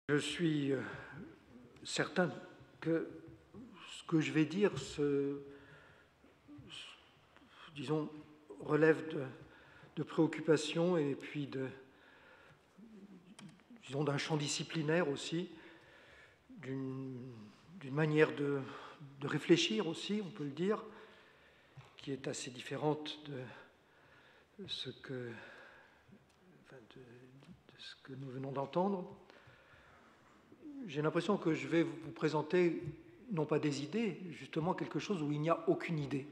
Je suis certain que ce que je vais dire disons, relève de préoccupations et puis disons, d'un champ disciplinaire aussi, d'une manière de réfléchir aussi, on peut le dire, qui est assez différente de ce que nous venons d'entendre. J'ai l'impression que je vais vous présenter, non pas des idées, justement quelque chose où il n'y a aucune idée.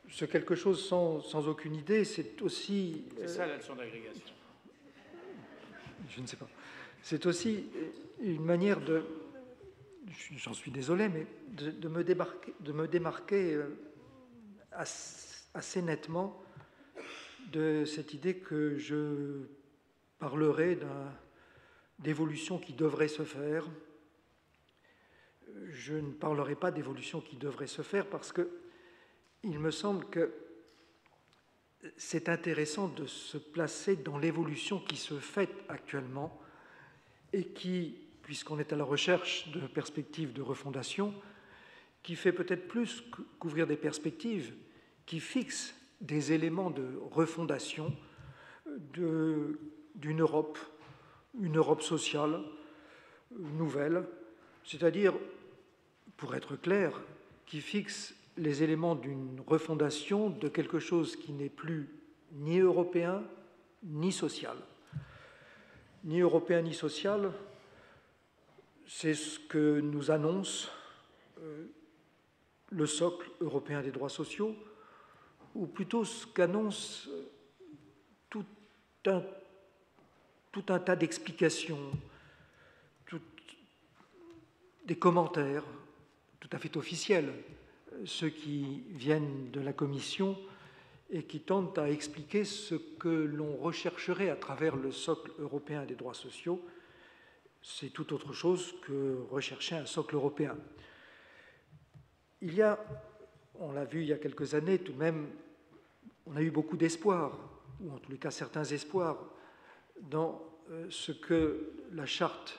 Ce quelque chose sans aucune idée, c'est aussi... C'est ça la leçon d'agrégation. Je ne sais pas. C'est aussi une manière de... J'en suis désolé, mais de me démarquer assez nettement de cette idée que je parlerai d'évolution qui devrait se faire. Je ne parlerai pas d'évolution qui devrait se faire parce que il me semble que c'est intéressant de se placer dans l'évolution qui se fait actuellement et qui, puisqu'on est à la recherche de perspectives de refondation, qui fait peut-être plus qu'ouvrir des perspectives, qui fixe des éléments de refondation d'une Europe, une Europe sociale nouvelle, c'est-à-dire, pour être clair, qui fixe les éléments d'une refondation de quelque chose qui n'est plus ni européen ni social. Ni européen ni social, c'est ce que nous annonce le socle européen des droits sociaux, ou plutôt ce qu'annonce tout un tas d'explications, des commentaires tout à fait officiels, ceux qui viennent de la Commission et qui tentent à expliquer ce que l'on rechercherait à travers le socle européen des droits sociaux. C'est tout autre chose que rechercher un socle européen. Il y a, on l'a vu il y a quelques années, tout de même, on a eu beaucoup d'espoir, ou en tous les cas certains espoirs, dans ce que la Charte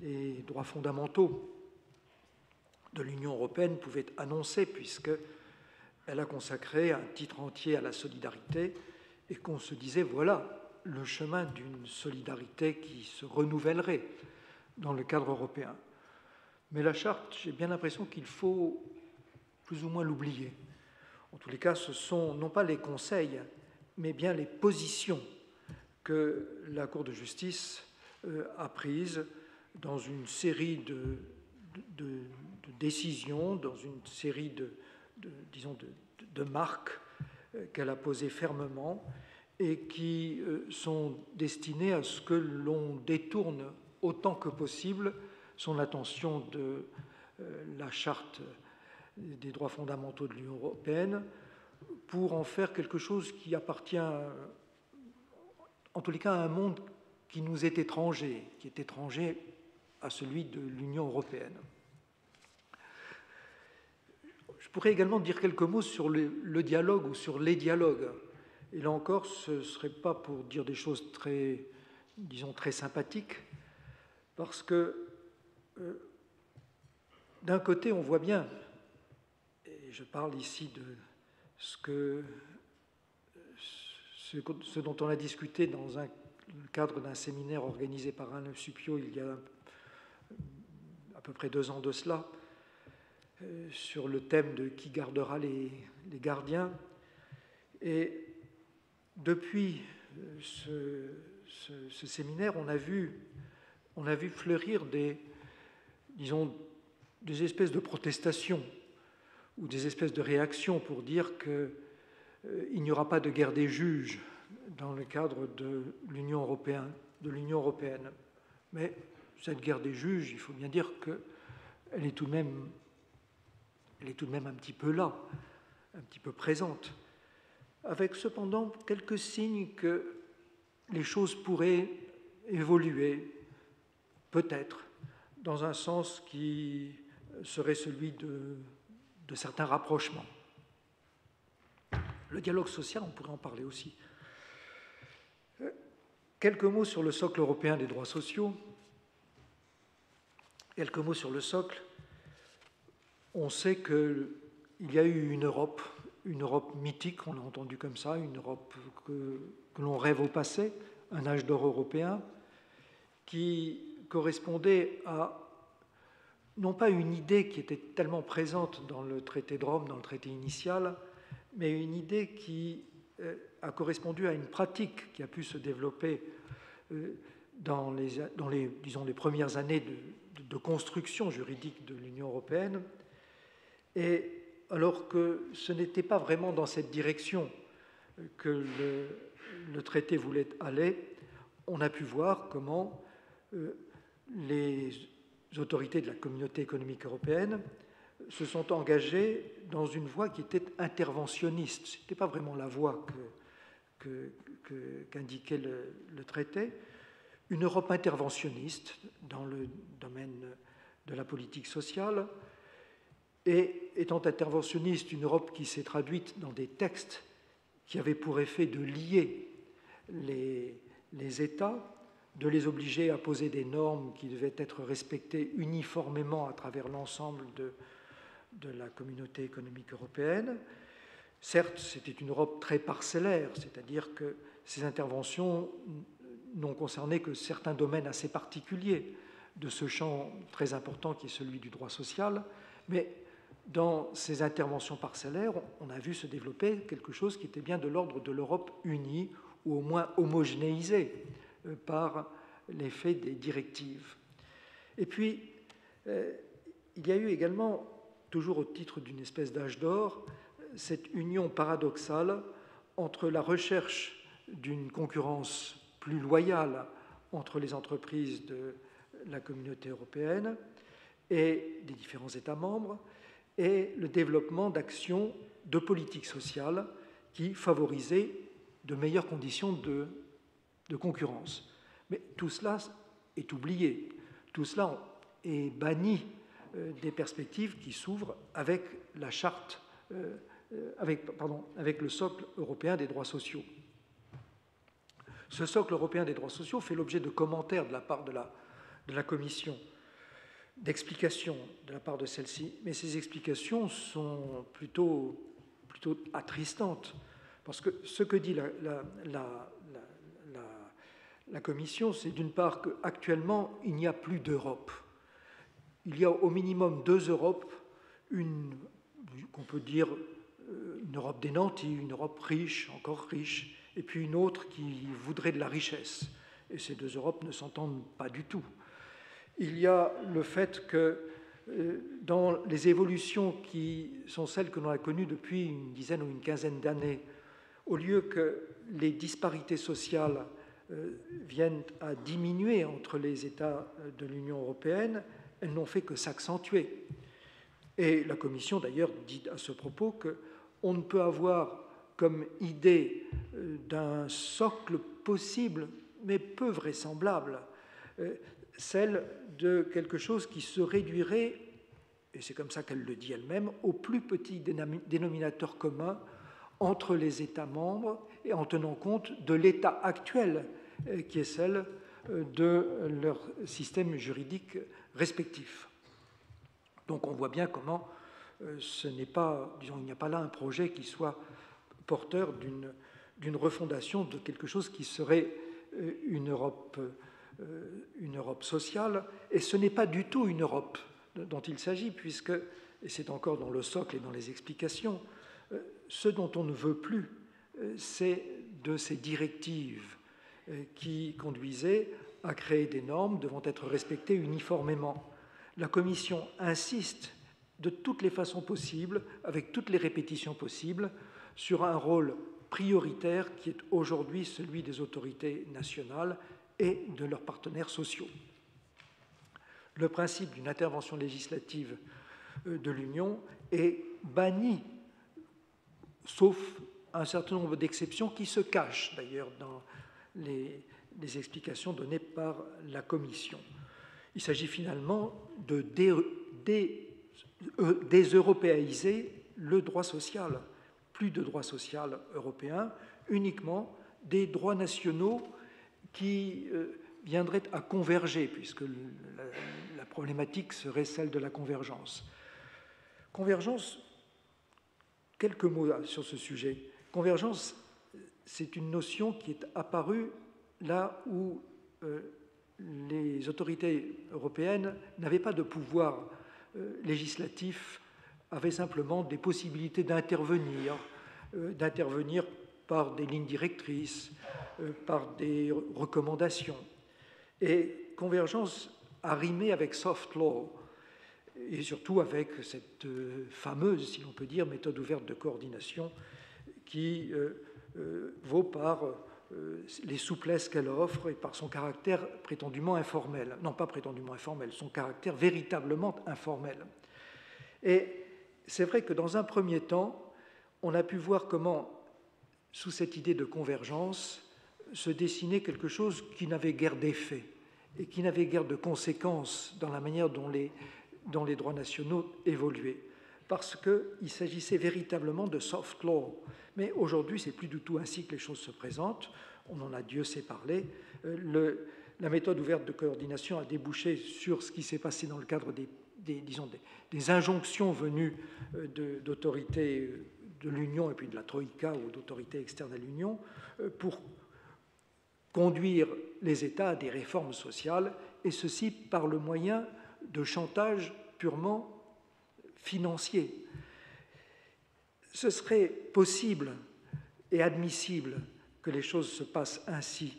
des droits fondamentaux de l'Union européenne pouvait annoncer, puisqu'elle a consacré un titre entier à la solidarité et qu'on se disait, voilà le chemin d'une solidarité qui se renouvellerait dans le cadre européen. Mais la Charte, j'ai bien l'impression qu'il faut plus ou moins l'oublier. En tous les cas, ce sont non pas les conseils, mais bien les positions que la Cour de justice a prises dans une série de décisions, dans une série de marques qu'elle a posées fermement et qui sont destinées à ce que l'on détourne autant que possible son attention de la Charte des droits fondamentaux de l'Union européenne pour en faire quelque chose qui appartient, en tous les cas, à un monde qui nous est étranger, qui est étranger à celui de l'Union européenne. Je pourrais également dire quelques mots sur le dialogue ou sur les dialogues. Et là encore, ce ne serait pas pour dire des choses très, disons, très sympathiques, parce que d'un côté, on voit bien, et je parle ici de ce dont on a discuté dans le cadre d'un séminaire organisé par Alain Suppiot il y a à peu près 2 ans de cela, sur le thème de qui gardera les gardiens. Et depuis ce séminaire, on a vu fleurir des espèces de protestations ou des espèces de réactions pour dire qu'il n'y aura pas de guerre des juges dans le cadre de l'Union européenne. Mais cette guerre des juges, il faut bien dire qu'elle est tout de même un petit peu là, un petit peu présente, avec cependant quelques signes que les choses pourraient évoluer, peut-être, dans un sens qui serait celui de certains rapprochements. Le dialogue social, on pourrait en parler aussi. Quelques mots sur le socle européen des droits sociaux. Quelques mots sur le socle. On sait qu'il y a eu une Europe mythique, on l'a entendu comme ça, une Europe que l'on rêve au passé, un âge d'or européen, qui correspondait à, non pas une idée qui était tellement présente dans le traité de Rome, dans le traité initial, mais une idée qui a correspondu à une pratique qui a pu se développer dans les premières années de construction juridique de l'Union européenne, et alors que ce n'était pas vraiment dans cette direction que le traité voulait aller, on a pu voir comment les autorités de la Communauté économique européenne se sont engagées dans une voie qui était interventionniste. Ce n'était pas vraiment la voie qu'indiquait le traité. Une Europe interventionniste dans le domaine de la politique sociale, et étant interventionniste, une Europe qui s'est traduite dans des textes qui avaient pour effet de lier les États, de les obliger à poser des normes qui devaient être respectées uniformément à travers l'ensemble de la communauté économique européenne. Certes, c'était une Europe très parcellaire, c'est-à-dire que ces interventions n'ont concerné que certains domaines assez particuliers de ce champ très important qui est celui du droit social, mais dans ces interventions parcellaires, on a vu se développer quelque chose qui était bien de l'ordre de l'Europe unie, ou au moins homogénéisée par l'effet des directives. Et puis, il y a eu également, toujours au titre d'une espèce d'âge d'or, cette union paradoxale entre la recherche d'une concurrence plus loyale entre les entreprises de la communauté européenne et des différents États membres, et le développement d'actions de politique sociale qui favorisaient de meilleures conditions de concurrence. Mais tout cela est oublié, tout cela est banni des perspectives qui s'ouvrent avec la charte, avec le socle européen des droits sociaux. Ce socle européen des droits sociaux fait l'objet de commentaires de la part de la Commission, d'explications de la part de celle-ci, mais ces explications sont plutôt attristantes, parce que ce que dit la Commission, c'est d'une part qu'actuellement, il n'y a plus d'Europe. Il y a au minimum deux Europes, une qu'on peut dire une Europe des nantis, une Europe riche, encore riche, et puis une autre qui voudrait de la richesse. Et ces deux Europes ne s'entendent pas du tout. Il y a le fait que dans les évolutions qui sont celles que l'on a connues depuis une dizaine ou une quinzaine d'années, au lieu que les disparités sociales viennent à diminuer entre les États de l'Union européenne, elles n'ont fait que s'accentuer. Et la Commission, d'ailleurs, dit à ce propos qu'on ne peut avoir comme idée d'un socle possible, mais peu vraisemblable, celle de quelque chose qui se réduirait, et c'est comme ça qu'elle le dit elle-même, au plus petit dénominateur commun entre les États membres et en tenant compte de l'état actuel qui est celle de leur système juridique respectif. Donc on voit bien comment ce n'est pas, disons, il n'y a pas là un projet qui soit porteur d'une refondation de quelque chose qui serait une Europe sociale, et ce n'est pas du tout une Europe dont il s'agit, puisque, et c'est encore dans le socle et dans les explications, ce dont on ne veut plus, c'est de ces directives qui conduisaient à créer des normes devant être respectées uniformément. La Commission insiste de toutes les façons possibles, avec toutes les répétitions possibles, sur un rôle prioritaire qui est aujourd'hui celui des autorités nationales et de leurs partenaires sociaux. Le principe d'une intervention législative de l'Union est banni, sauf un certain nombre d'exceptions qui se cachent d'ailleurs dans les explications données par la Commission. Il s'agit finalement de déseuropéiser le droit social. Plus de droit social européen, uniquement des droits nationaux qui viendrait à converger, puisque la problématique serait celle de la convergence. Convergence, quelques mots sur ce sujet. Convergence, c'est une notion qui est apparue là où les autorités européennes n'avaient pas de pouvoir législatif, avaient simplement des possibilités d'intervenir par des lignes directrices, par des recommandations. Et convergence a rimé avec soft law, et surtout avec cette fameuse, si l'on peut dire, méthode ouverte de coordination qui vaut par les souplesses qu'elle offre et par son caractère prétendument informel. Non, pas prétendument informel, son caractère véritablement informel. Et c'est vrai que dans un premier temps, on a pu voir comment, sous cette idée de convergence, se dessinait quelque chose qui n'avait guère d'effet et qui n'avait guère de conséquences dans la manière dont les droits nationaux évoluaient, parce qu'il s'agissait véritablement de soft law. Mais aujourd'hui, c'est plus du tout ainsi que les choses se présentent. On en a Dieu sait parlé. La méthode ouverte de coordination a débouché sur ce qui s'est passé dans le cadre des injonctions venues d'autorités de l'Union et puis de la Troïka ou d'autorités externes à l'Union pour conduire les États à des réformes sociales, et ceci par le moyen de chantage purement financier. Ce serait possible et admissible que les choses se passent ainsi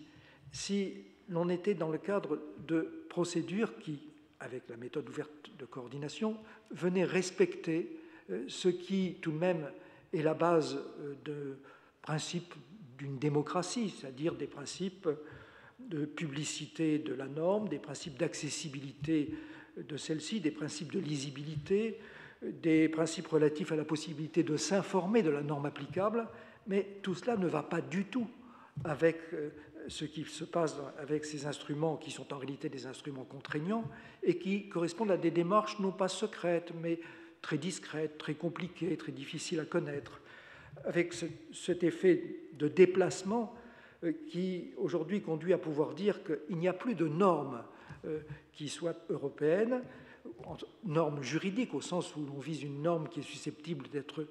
si l'on était dans le cadre de procédures qui, avec la méthode ouverte de coordination, venaient respecter ce qui, tout de même, est la base de principes d'une démocratie, c'est-à-dire des principes de publicité de la norme, des principes d'accessibilité de celle-ci, des principes de lisibilité, des principes relatifs à la possibilité de s'informer de la norme applicable, mais tout cela ne va pas du tout avec ce qui se passe avec ces instruments qui sont en réalité des instruments contraignants et qui correspondent à des démarches non pas secrètes, mais très discrètes, très compliquées, très difficiles à connaître, avec cet effet de déplacement qui aujourd'hui conduit à pouvoir dire qu'il n'y a plus de normes qui soient européennes, normes juridiques au sens où l'on vise une norme qui est susceptible d'être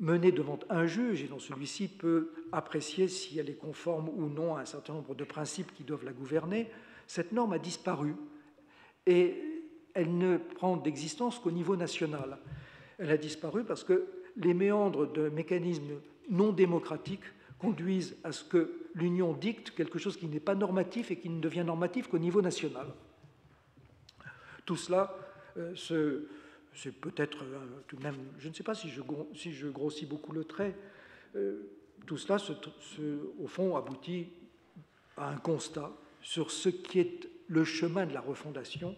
menée devant un juge et dont celui-ci peut apprécier si elle est conforme ou non à un certain nombre de principes qui doivent la gouverner. Cette norme a disparu et elle ne prend d'existence qu'au niveau national. Elle a disparu parce que les méandres de mécanismes non démocratiques conduisent à ce que l'Union dicte quelque chose qui n'est pas normatif et qui ne devient normatif qu'au niveau national. Tout cela, c'est peut-être tout de même, je ne sais pas si je grossis beaucoup le trait, tout cela, au fond, aboutit à un constat sur ce qui est le chemin de la refondation,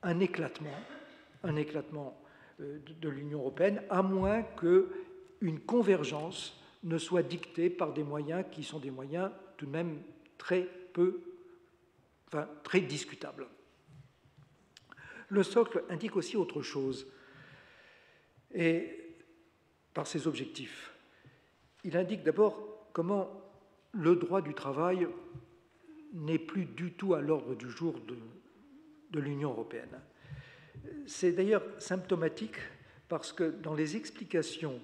un éclatement de l'Union européenne, à moins qu'une convergence ne soit dictée par des moyens qui sont des moyens tout de même très discutables. Le socle indique aussi autre chose, et par ses objectifs. Il indique d'abord comment le droit du travail n'est plus du tout à l'ordre du jour de l'Union européenne. C'est d'ailleurs symptomatique parce que dans les explications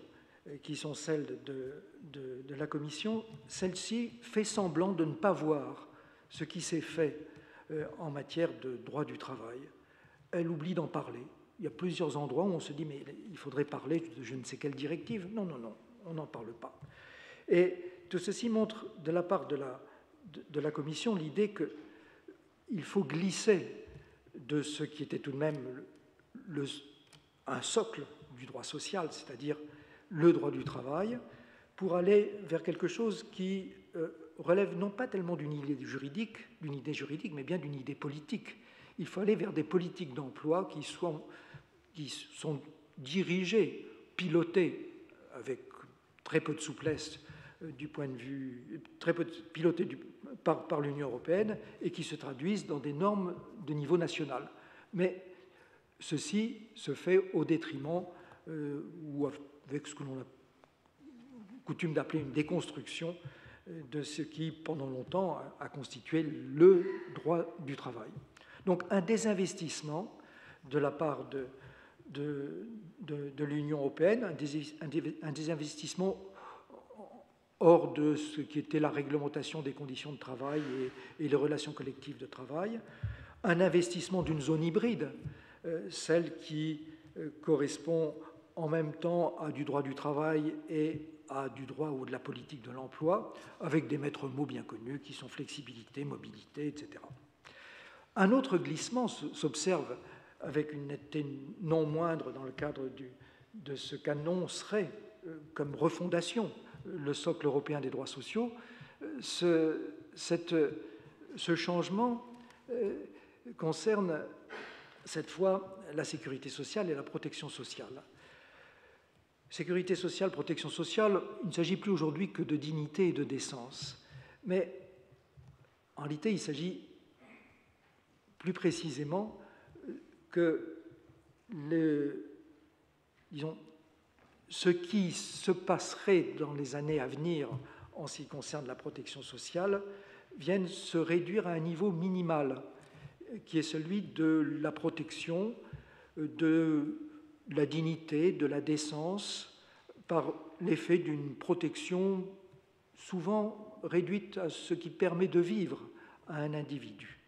qui sont celles de la Commission, celle-ci fait semblant de ne pas voir ce qui s'est fait en matière de droit du travail. Elle oublie d'en parler. Il y a plusieurs endroits où on se dit mais il faudrait parler de je ne sais quelle directive. Non, on n'en parle pas. Et tout ceci montre de la part de la Commission l'idée qu'il faut glisser de ce qui était tout de même un socle du droit social, c'est-à-dire le droit du travail, pour aller vers quelque chose qui relève non pas tellement d'une idée juridique, mais bien d'une idée politique. Il faut aller vers des politiques d'emploi qui sont dirigées, pilotées avec très peu de souplesse du point de vue, pilotées par l'Union européenne et qui se traduisent dans des normes de niveau national. Mais ceci se fait au détriment ou avec ce que l'on a coutume d'appeler une déconstruction de ce qui, pendant longtemps, a constitué le droit du travail. Donc un désinvestissement de la part de l'Union européenne, un désinvestissement hors de ce qui était la réglementation des conditions de travail et les relations collectives de travail, un investissement d'une zone hybride, celle qui correspond en même temps à du droit du travail et à du droit ou de la politique de l'emploi, avec des maîtres mots bien connus qui sont flexibilité, mobilité, etc. Un autre glissement s'observe avec une netteté non moindre dans le cadre de ce qu'annoncerait comme refondation le socle européen des droits sociaux. Ce changement concerne cette fois la sécurité sociale et la protection sociale. Sécurité sociale, protection sociale, il ne s'agit plus aujourd'hui que de dignité et de décence. Mais en réalité, il s'agit plus précisément que ce qui se passerait dans les années à venir en ce qui concerne la protection sociale vienne se réduire à un niveau minimal, qui est celui de la protection, de la dignité, de la décence, par l'effet d'une protection souvent réduite à ce qui permet de vivre à un individu.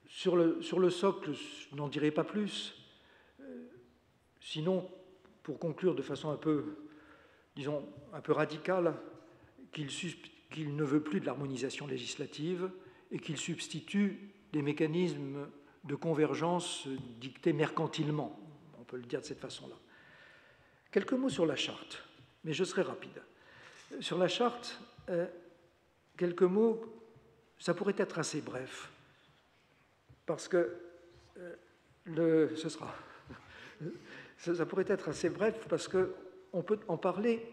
Sur le socle, je n'en dirai pas plus, sinon, pour conclure de façon un peu, disons, un peu radicale, qu'il ne veut plus de l'harmonisation législative et qu'il substitue des mécanismes de convergence dictés mercantilement, on peut le dire de cette façon-là. Quelques mots sur la charte, mais je serai rapide. Sur la charte, quelques mots, ça pourrait être assez bref, parce que ça pourrait être assez bref, parce qu'on peut en parler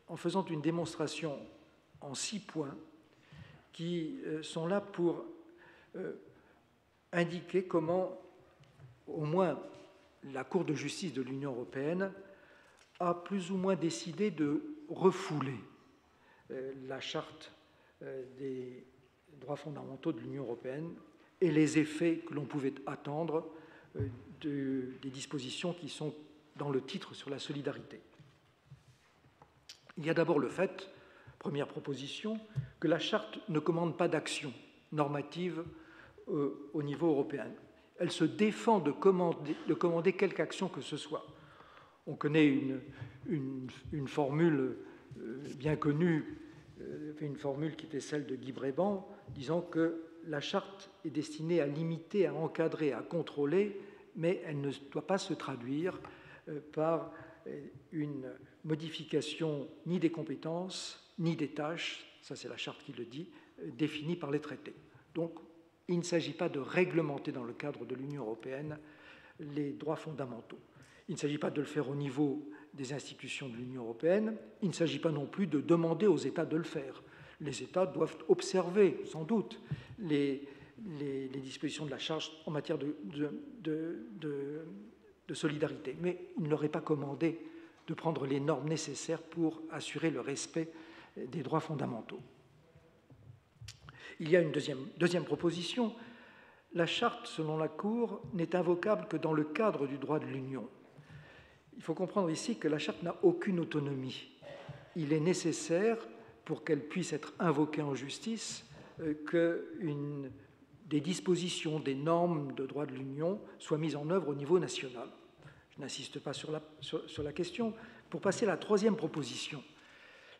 en faisant une démonstration en 6 points qui sont là pour indiquer comment, au moins, la Cour de justice de l'Union européenne a plus ou moins décidé de refouler la charte des droits fondamentaux de l'Union européenne et les effets que l'on pouvait attendre des dispositions qui sont dans le titre sur la solidarité. Il y a d'abord le fait, première proposition, que la charte ne commande pas d'action normative au niveau européen. Elle se défend de commander quelque action que ce soit. On connaît une formule bien connue, une formule qui était celle de Guy Bréban, disant que la charte est destinée à limiter, à encadrer, à contrôler, mais elle ne doit pas se traduire par une modification ni des compétences, ni des tâches, ça c'est la charte qui le dit, définies par les traités. Donc, il ne s'agit pas de réglementer dans le cadre de l'Union européenne les droits fondamentaux. Il ne s'agit pas de le faire au niveau des institutions de l'Union européenne. Il ne s'agit pas non plus de demander aux États de le faire. Les États doivent observer, sans doute, les dispositions de la charte en matière de solidarité. Mais il ne leur est pas commandé de prendre les normes nécessaires pour assurer le respect des droits fondamentaux. Il y a une deuxième proposition. La charte, selon la Cour, n'est invocable que dans le cadre du droit de l'Union. Il faut comprendre ici que la charte n'a aucune autonomie. Il est nécessaire, pour qu'elle puisse être invoquée en justice, que des dispositions, des normes de droit de l'Union soient mises en œuvre au niveau national. Je n'insiste pas sur la question. Pour passer à la troisième proposition.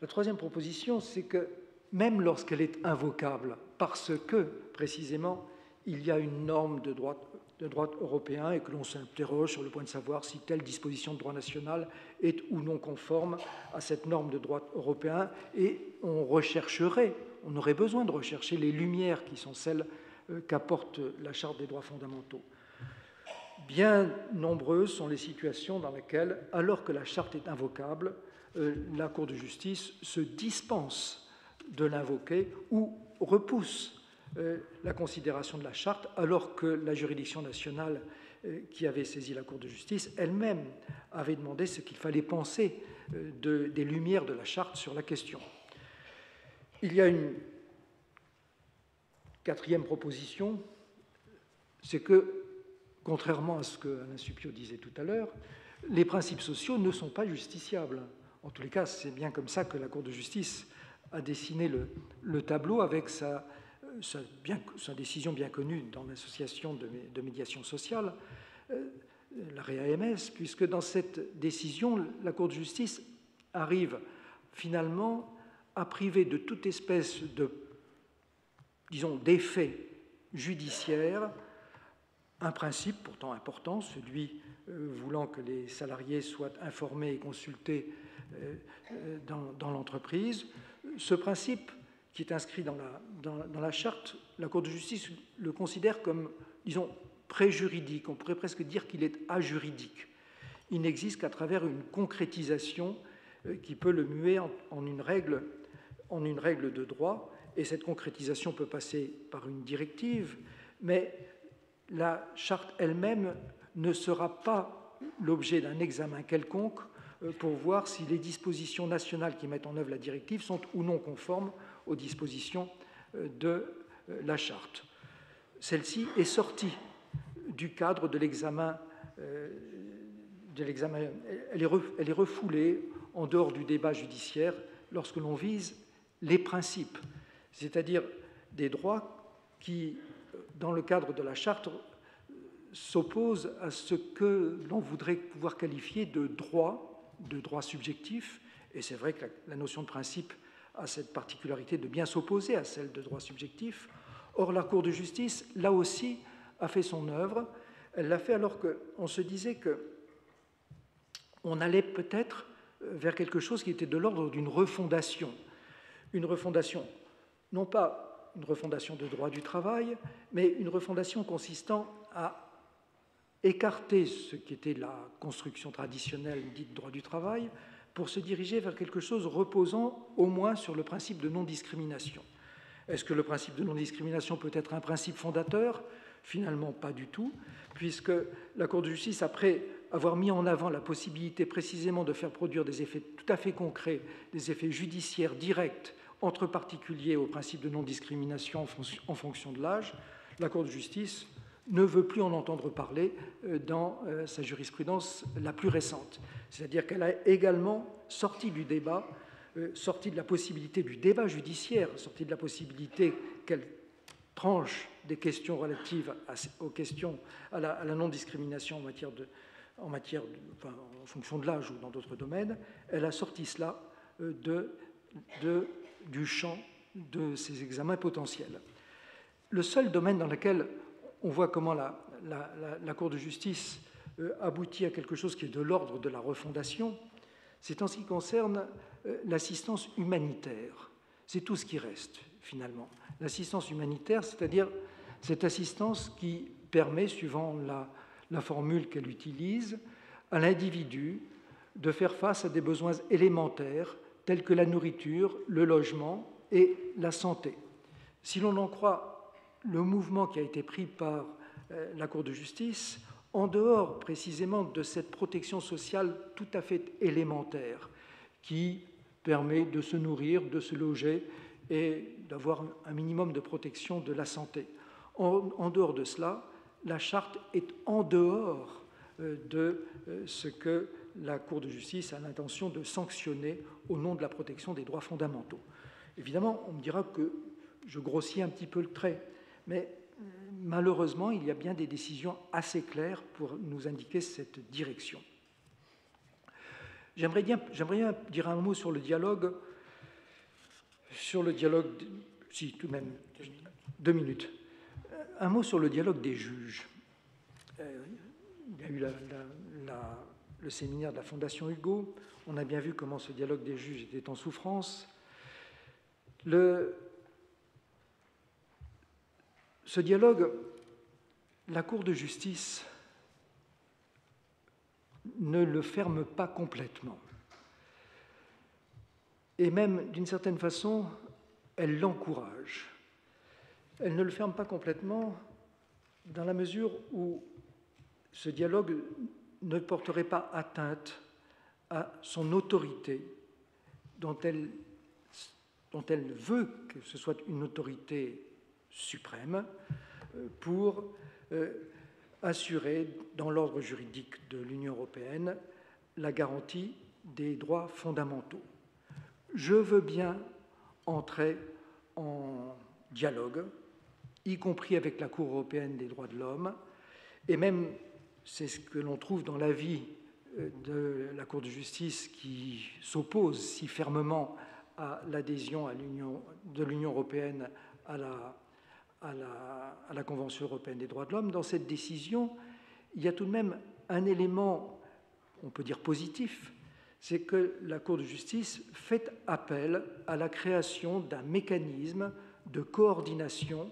La troisième proposition, c'est que même lorsqu'elle est invocable, parce que, précisément, il y a une norme de droit européen et que l'on s'interroge sur le point de savoir si telle disposition de droit national est ou non conforme à cette norme de droit européen, et on aurait besoin de rechercher les lumières qui sont celles qu'apporte la Charte des droits fondamentaux. Bien nombreuses sont les situations dans lesquelles, alors que la Charte est invocable, la Cour de justice se dispense de l'invoquer ou repousse la considération de la Charte, alors que la juridiction nationale qui avait saisi la Cour de justice, elle-même avait demandé ce qu'il fallait penser des lumières de la Charte sur la question. Il y a une quatrième proposition, c'est que, contrairement à ce que Alain Supiot disait tout à l'heure, les principes sociaux ne sont pas justiciables. En tous les cas, c'est bien comme ça que la Cour de justice a dessiné le tableau avec sa décision bien connue dans l'association de médiation sociale, l'arrêt AMS, puisque dans cette décision, la Cour de justice arrive finalement à priver de toute espèce de, disons, d'effet judiciaire un principe pourtant important, celui voulant que les salariés soient informés et consultés dans l'entreprise. Ce principe, qui est inscrit dans la charte, la Cour de justice le considère comme, disons, préjuridique. On pourrait presque dire qu'il est ajuridique. Il n'existe qu'à travers une concrétisation qui peut le muer en une règle de droit, et cette concrétisation peut passer par une directive, mais la charte elle-même ne sera pas l'objet d'un examen quelconque pour voir si les dispositions nationales qui mettent en œuvre la directive sont ou non conformes aux dispositions de la charte. Celle-ci est sortie du cadre de l'examen, elle est refoulée en dehors du débat judiciaire lorsque l'on vise les principes, c'est-à-dire des droits qui, dans le cadre de la charte, s'opposent à ce que l'on voudrait pouvoir qualifier de droit subjectif, et c'est vrai que la notion de principe a cette particularité de bien s'opposer à celle de droit subjectif. Or, la Cour de justice, là aussi, a fait son œuvre. Elle l'a fait alors qu'on se disait qu'on allait peut-être vers quelque chose qui était de l'ordre d'une refondation. Une refondation, non pas une refondation de droit du travail, mais une refondation consistant à écarter ce qui était la construction traditionnelle dite droit du travail pour se diriger vers quelque chose reposant au moins sur le principe de non-discrimination. Est-ce que le principe de non-discrimination peut être un principe fondateur ? Finalement, pas du tout, puisque la Cour de justice, après avoir mis en avant la possibilité précisément de faire produire des effets tout à fait concrets, des effets judiciaires directs entre particuliers au principe de non-discrimination en fonction de l'âge, la Cour de justice ne veut plus en entendre parler dans sa jurisprudence la plus récente. C'est-à-dire qu'elle a également sorti du débat, sorti de la possibilité du débat judiciaire, sorti de la possibilité qu'elle tranche des questions relatives à la non-discrimination en fonction de l'âge ou dans d'autres domaines. Elle a sorti cela du champ de ces examens potentiels. Le seul domaine dans lequel on voit comment la Cour de justice aboutit à quelque chose qui est de l'ordre de la refondation, c'est en ce qui concerne l'assistance humanitaire. C'est tout ce qui reste, finalement. L'assistance humanitaire, c'est-à-dire cette assistance qui permet, suivant la formule qu'elle utilise, à l'individu de faire face à des besoins élémentaires tels que la nourriture, le logement et la santé. Si l'on en croit le mouvement qui a été pris par la Cour de justice, en dehors précisément de cette protection sociale tout à fait élémentaire qui permet de se nourrir, de se loger et d'avoir un minimum de protection de la santé. En dehors de cela, la charte est en dehors de ce que la Cour de justice a l'intention de sanctionner au nom de la protection des droits fondamentaux. Évidemment, on me dira que je grossis un petit peu le trait, mais malheureusement, il y a bien des décisions assez claires pour nous indiquer cette direction. J'aimerais bien dire un mot sur le dialogue, si tout de même, 2 minutes. Un mot sur le dialogue des juges. Il y a eu le séminaire de la Fondation Hugo. On a bien vu comment ce dialogue des juges était en souffrance. Ce dialogue, la Cour de justice ne le ferme pas complètement. Et même, d'une certaine façon, elle l'encourage. Elle ne le ferme pas complètement dans la mesure où ce dialogue ne porterait pas atteinte à son autorité, dont elle veut que ce soit une autorité suprême, pour assurer, dans l'ordre juridique de l'Union européenne, la garantie des droits fondamentaux. Je veux bien entrer en dialogue, y compris avec la Cour européenne des droits de l'homme, et même, c'est ce que l'on trouve dans l'avis de la Cour de justice qui s'oppose si fermement à l'adhésion de l'Union européenne à la Convention européenne des droits de l'homme. Dans cette décision, il y a tout de même un élément, on peut dire positif, c'est que la Cour de justice fait appel à la création d'un mécanisme de coordination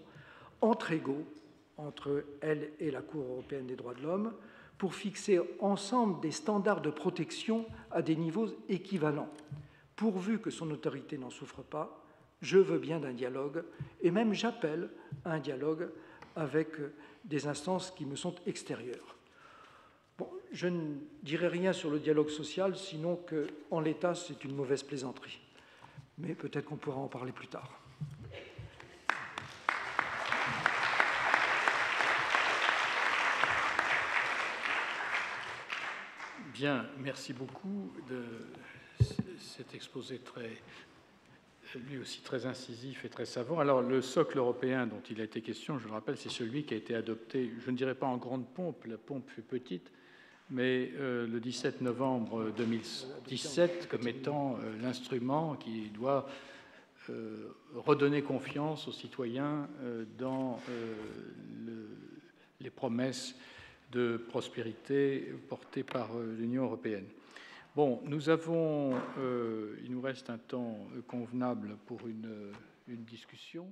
entre égaux, entre elle et la Cour européenne des droits de l'homme, pour fixer ensemble des standards de protection à des niveaux équivalents. Pourvu que son autorité n'en souffre pas, je veux bien d'un dialogue, et même j'appelle à un dialogue avec des instances qui me sont extérieures. Bon, je ne dirai rien sur le dialogue social, sinon qu'en l'état, c'est une mauvaise plaisanterie. Mais peut-être qu'on pourra en parler plus tard. Bien, merci beaucoup de cet exposé lui aussi très incisif et très savant. Alors, le socle européen dont il a été question, je le rappelle, c'est celui qui a été adopté, je ne dirais pas en grande pompe, la pompe fut petite, mais le 17 novembre 2017, comme étant l'instrument qui doit redonner confiance aux citoyens dans les promesses de prospérité portées par l'Union européenne. Bon, il nous reste un temps convenable pour une discussion.